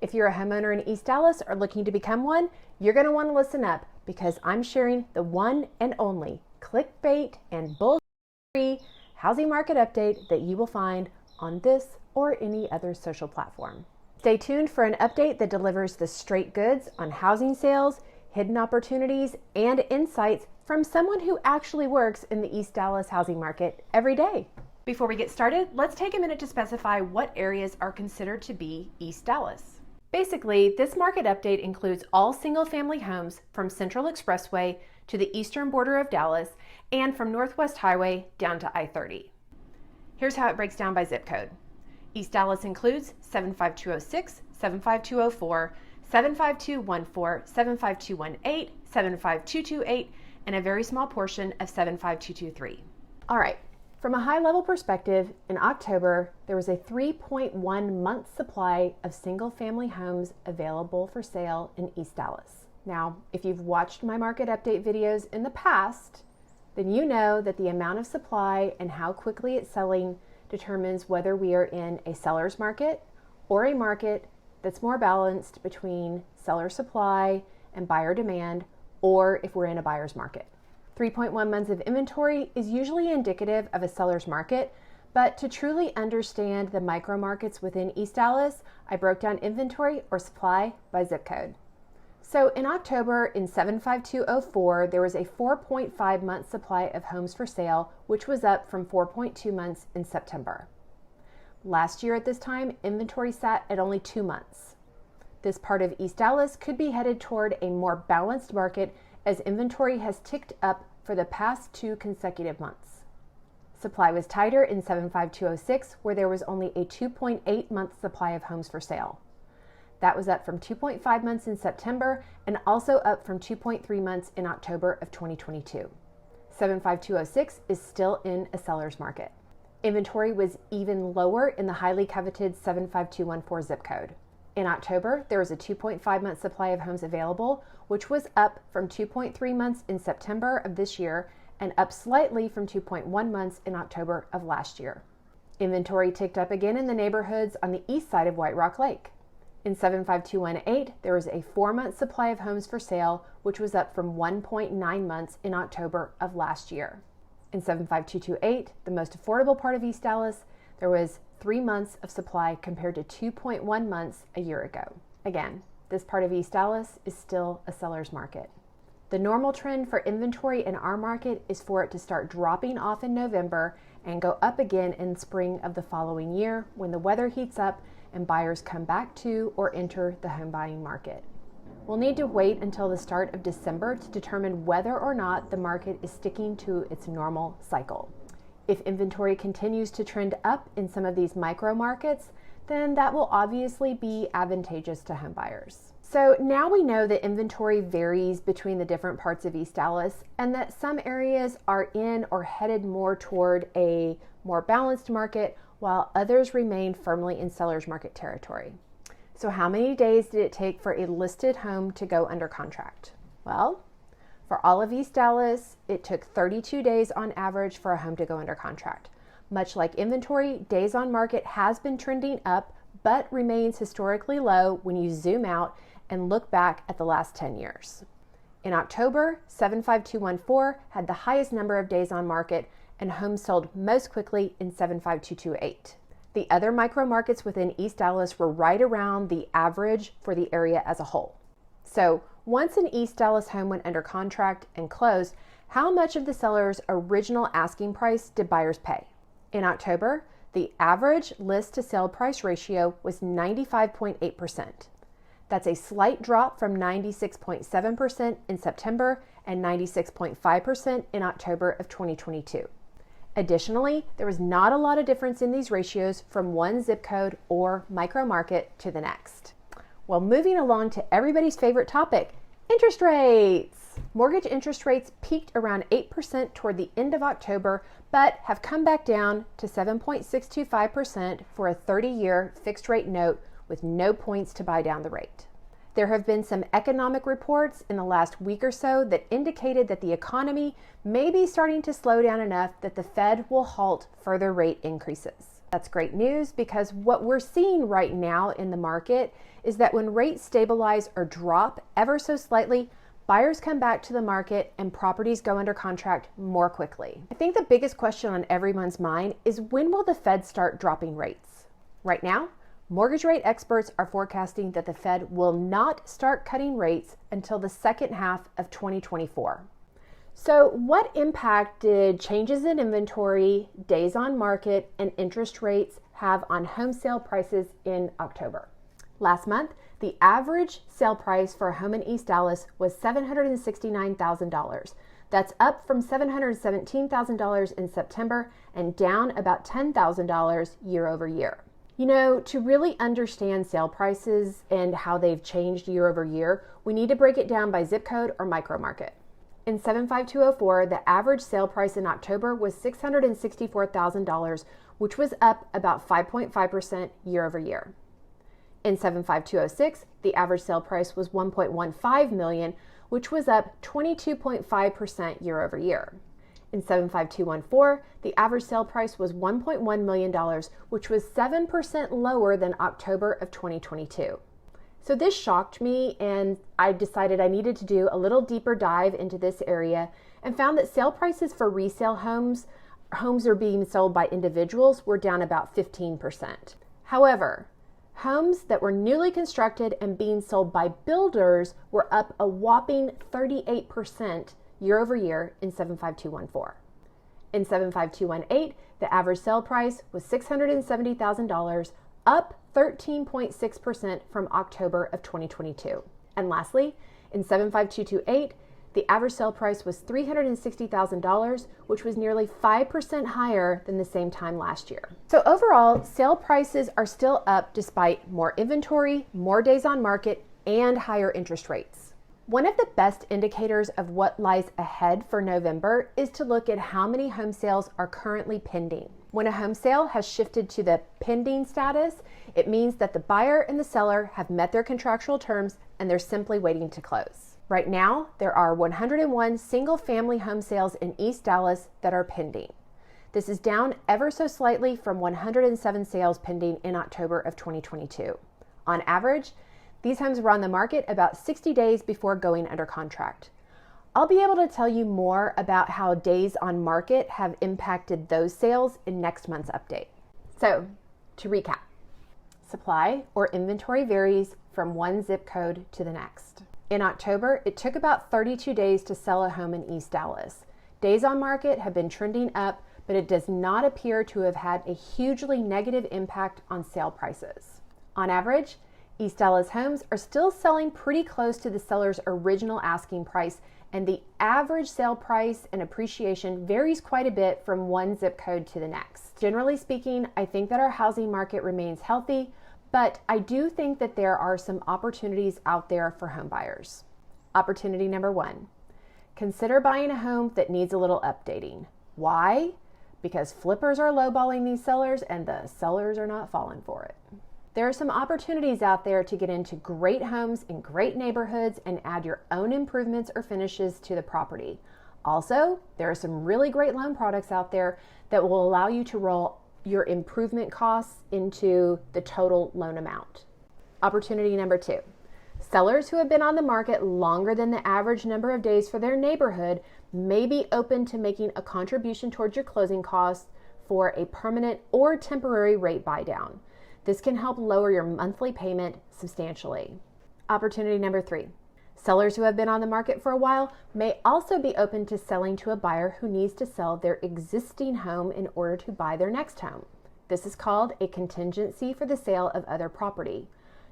If you're a homeowner in East Dallas or looking to become one, you're going to want to listen up because I'm sharing the one and only clickbait and bull-free housing market update that you will find on this or any other social platform. Stay tuned for an update that delivers the straight goods on housing sales, hidden opportunities, and insights from someone who actually works in the East Dallas housing market every day. Before we get started, let's take a minute to specify what areas are considered to be East Dallas. Basically, this market update includes all single-family homes from Central Expressway to the eastern border of Dallas and from Northwest Highway down to I-30. Here's how it breaks down by zip code. East Dallas includes 75206, 75204, 75214, 75218, 75228, and a very small portion of 75223. All right. From a high-level perspective, in October, there was a 3.1 month supply of single-family homes available for sale in East Dallas. Now, if you've watched my market update videos in the past, then you know that the amount of supply and how quickly it's selling determines whether we are in a seller's market or a market that's more balanced between seller supply and buyer demand, or if we're in a buyer's market. 3.1 months of inventory is usually indicative of a seller's market, but to truly understand the micro markets within East Dallas, I broke down inventory or supply by zip code. So in October in 75204, there was a 4.5 month supply of homes for sale, which was up from 4.2 months in September. Last year at this time, inventory sat at only 2 months. This part of East Dallas could be headed toward a more balanced market as inventory has ticked up for the past 2 consecutive months. Supply was tighter in 75206, where there was only a 2.8 month supply of homes for sale. That was up from 2.5 months in September and also up from 2.3 months in October of 2022. 75206 is still in a seller's market. Inventory was even lower in the highly coveted 75214 zip code. In October, there was a 2.5 month supply of homes available, which was up from 2.3 months in September of this year and up slightly from 2.1 months in October of last year. Inventory ticked up again in the neighborhoods on the east side of White Rock Lake. In 75218, there was a 4-month supply of homes for sale, which was up from 1.9 months in October of last year. In 75228, the most affordable part of East Dallas, there was 3 months of supply compared to 2.1 months a year ago. Again, this part of East Dallas is still a seller's market. The normal trend for inventory in our market is for it to start dropping off in November and go up again in spring of the following year when the weather heats up and buyers come back to or enter the home buying market. We'll need to wait until the start of December to determine whether or not the market is sticking to its normal cycle. If inventory continues to trend up in some of these micro markets, then that will obviously be advantageous to home buyers. So now we know that inventory varies between the different parts of East Dallas and that some areas are in or headed more toward a more balanced market while others remain firmly in seller's market territory. So how many days did it take for a listed home to go under contract? Well, for all of East Dallas, it took 32 days on average for a home to go under contract. Much like inventory, days on market has been trending up, but remains historically low when you zoom out and look back at the last 10 years. In October, 75214 had the highest number of days on market and homes sold most quickly in 75228. The other micro markets within East Dallas were right around the average for the area as a whole. So once an East Dallas home went under contract and closed, how much of the seller's original asking price did buyers pay? In October, the average list to sale price ratio was 95.8%. That's a slight drop from 96.7% in September and 96.5% in October of 2022. Additionally, there was not a lot of difference in these ratios from one zip code or micro market to the next. Well, moving along to everybody's favorite topic, interest rates. Mortgage interest rates peaked around 8% toward the end of October, but have come back down to 7.625% for a 30-year fixed rate note with no points to buy down the rate. There have been some economic reports in the last week or so that indicated that the economy may be starting to slow down enough that the Fed will halt further rate increases. That's great news because what we're seeing right now in the market is that when rates stabilize or drop ever so slightly, buyers come back to the market and properties go under contract more quickly. I think the biggest question on everyone's mind is when will the Fed start dropping rates? Right now, mortgage rate experts are forecasting that the Fed will not start cutting rates until the second half of 2024. So what impact did changes in inventory, days on market, and interest rates have on home sale prices in October? Last month, the average sale price for a home in East Dallas was $769,000. That's up from $717,000 in September and down about $10,000 year over year. You know, to really understand sale prices and how they've changed year over year, we need to break it down by zip code or micro market. In 75204, the average sale price in October was $664,000, which was up about 5.5% year over year. In 75206, the average sale price was $1.15 million, which was up 22.5% year over year. In 75214, the average sale price was $1.1 million, which was 7% lower than October of 2022. So this shocked me, and I decided I needed to do a little deeper dive into this area and found that sale prices for resale homes are being sold by individuals, were down about 15%. However, homes that were newly constructed and being sold by builders were up a whopping 38% year over year in 75214. In 75218, the average sale price was $670,000, up 13.6% from October of 2022. And lastly, in 75228, the average sale price was $360,000, which was nearly 5% higher than the same time last year. So overall, sale prices are still up despite more inventory, more days on market, and higher interest rates. One of the best indicators of what lies ahead for November is to look at how many home sales are currently pending. When a home sale has shifted to the pending status, it means that the buyer and the seller have met their contractual terms and they're simply waiting to close. Right now, there are 101 single-family home sales in East Dallas that are pending. This is down ever so slightly from 107 sales pending in October of 2022. On average, these homes were on the market about 60 days before going under contract. I'll be able to tell you more about how days on market have impacted those sales in next month's update. So, to recap, supply or inventory varies from one zip code to the next. In October, it took about 32 days to sell a home in East Dallas. Days on market have been trending up, but it does not appear to have had a hugely negative impact on sale prices. On average, East Dallas homes are still selling pretty close to the seller's original asking price, and the average sale price and appreciation varies quite a bit from one zip code to the next. Generally speaking, I think that our housing market remains healthy, but I do think that there are some opportunities out there for home buyers. Opportunity number one, consider buying a home that needs a little updating. Why? Because flippers are lowballing these sellers and the sellers are not falling for it. There are some opportunities out there to get into great homes in great neighborhoods and add your own improvements or finishes to the property. Also, there are some really great loan products out there that will allow you to roll your improvement costs into the total loan amount. Opportunity number two, sellers who have been on the market longer than the average number of days for their neighborhood may be open to making a contribution towards your closing costs for a permanent or temporary rate buy down. This can help lower your monthly payment substantially. Opportunity number three, sellers who have been on the market for a while may also be open to selling to a buyer who needs to sell their existing home in order to buy their next home. This is called a contingency for the sale of other property.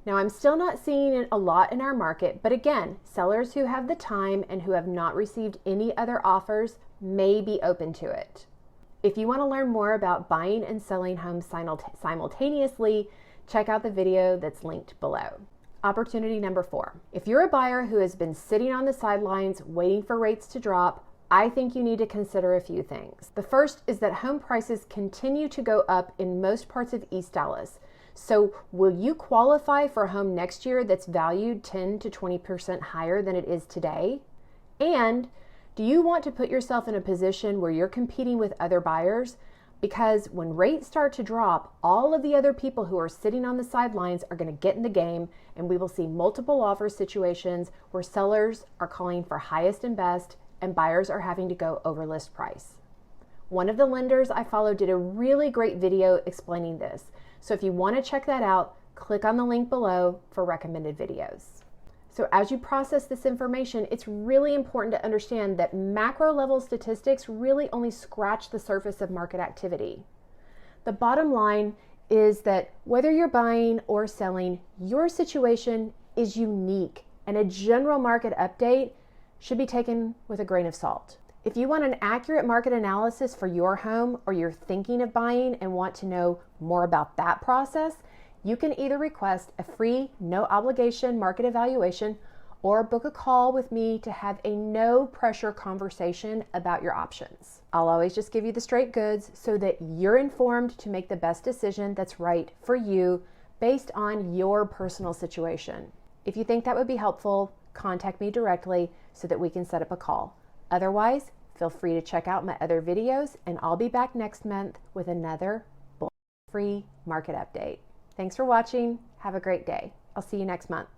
Now, I'm still not seeing it a lot in our market, but again, sellers who have the time and who have not received any other offers may be open to it. If you want to learn more about buying and selling homes simultaneously, check out the video that's linked below. Opportunity number four. If you're a buyer who has been sitting on the sidelines waiting for rates to drop, I think you need to consider a few things. The first is that home prices continue to go up in most parts of East Dallas. So will you qualify for a home next year that's valued 10 to 20% higher than it is today? And do you want to put yourself in a position where you're competing with other buyers? Because when rates start to drop, all of the other people who are sitting on the sidelines are going to get in the game, and we will see multiple offer situations where sellers are calling for highest and best and buyers are having to go over list price. One of the lenders I follow did a really great video explaining this. So if you want to check that out, click on the link below for recommended videos. So as you process this information, it's really important to understand that macro level statistics really only scratch the surface of market activity. The bottom line is that whether you're buying or selling, your situation is unique, and a general market update should be taken with a grain of salt. If you want an accurate market analysis for your home, or you're thinking of buying and want to know more about that process, you can either request a free, no obligation market evaluation or book a call with me to have a no pressure conversation about your options. I'll always just give you the straight goods so that you're informed to make the best decision that's right for you based on your personal situation. If you think that would be helpful, contact me directly so that we can set up a call. Otherwise, feel free to check out my other videos, and I'll be back next month with another free market update. Thanks for watching. Have a great day. I'll see you next month.